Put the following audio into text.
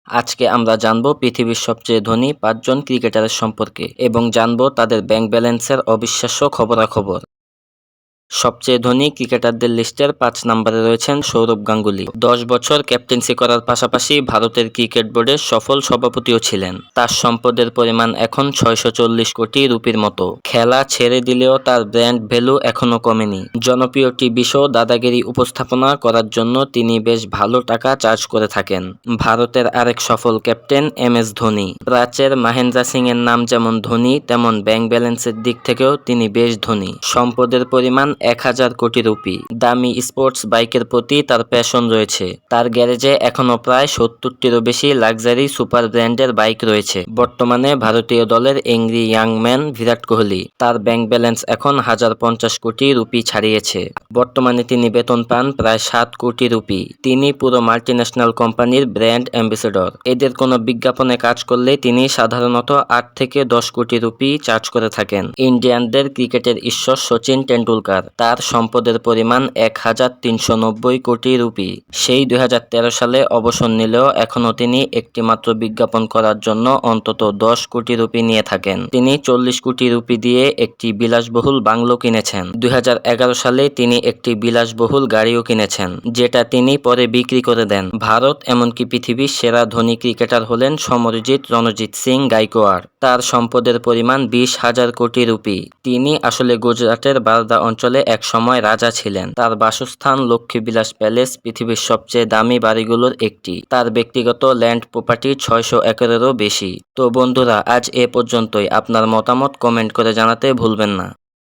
আজকে আমরা জানব পৃথিবীর সবচেয়ে ধনী 5 জন ক্রিকেটারের সম্পর্কে এবং জানব তাদের ব্যাংক ব্যালেন্সের অবিশ্বাস্য খবরাখবর। সবচেয়ে ধনী ক্রিকেটারদের লিস্টের 5 নম্বরে রয়েছেন সৌরভ গাঙ্গুলী। 10 বছর ক্যাপ্টেন্সি করার পাশাপাশি ভারতের ক্রিকেট বোর্ডের সফল সভাপতিও ছিলেন। তার সম্পদের পরিমাণ এখন 640 কোটি রুপির মতো। খেলা ছেড়ে দিলেও তার ব্র্যান্ড ভ্যালু এখনো কমেনি। জনপ্রিয় টিভি শো দাদাগিরি উপস্থাপনা করার জন্য তিনি বেশ ভালো টাকা চার্জ করে থাকেন। ভারতের আরেক সফল ক্যাপ্টেন MS ধোনি। প্রাচ্যের মহেন্দ্র সিং এর নাম যেমন ধোনি, তেমন ব্যাংক ব্যালেন্সের দিক থেকেও তিনি বেশ ধনী। সম্পদের পরিমাণ 1000 কোটি রুপি। দামি স্পোর্টস বাইকের প্রতি তার প্যাশন রয়েছে। তার গ্যারেজে এখনো প্রায় 70টিরও বেশি লাক্সারি সুপার ব্র্যান্ডের বাইক রয়েছে। বর্তমানে ভারতীয় দলের angry young man Virat Kohli. তার ব্যাংক ব্যালেন্স এখন 1050 কোটি রুপি ছাড়িয়েছে। বর্তমানে তিনি বেতন পান প্রায় 7 কোটি রুপি। তিনি পুরো মাল্টিন্যাশনাল কোম্পানির ব্র্যান্ড অ্যাম্বাসেডর। এদের কোনো বিজ্ঞাপনে কাজ করলে তিনি সাধারণত 8 থেকে 10 কোটি রুপি চার্জ করে থাকেন। ইন্ডিয়ানদের ক্রিকেটের ঈশ্বর সচিন টেন্ডুলকার। তার সম্পদের পরিমাণ 1390 কোটি রুপি। সেই 2013 সালে অবসর নিলেও এখনো তিনি একটিমাত্র বিজ্ঞাপন করার জন্য অন্তত 10 কোটি রুপি নিয়ে থাকেন। তিনি 40 কোটি রুপি দিয়ে একটি বিলাসবহুল বাংলো কিনেছেন। 2011 সালে তিনি একটি বিলাসবহুল গাড়িও কিনেছেন, যেটা তিনি পরে বিক্রি করে দেন। ভারত এমনকি পৃথিবীর সেরা ধনী ক্রিকেটার হলেন সমরজিৎ রণজিৎ সিং গাইকোয়াড়। তার সম্পদের পরিমাণ 20,000 কোটি রুপি। তিনি আসলে গুজরাটের বারদা অঞ্চলে এক সময় রাজা ছিলেন। তার বাসস্থান লক্ষ্মীবিলাস প্যালেস পৃথিবীর সবচেয়ে দামি বাড়িগুলোর একটি। তার ব্যক্তিগত ল্যান্ড প্রপার্টি 600 একরেরও বেশি। তো বন্ধুরা, আজ এ পর্যন্তই। আপনার মতামত কমেন্ট করে জানাতে ভুলবেন না।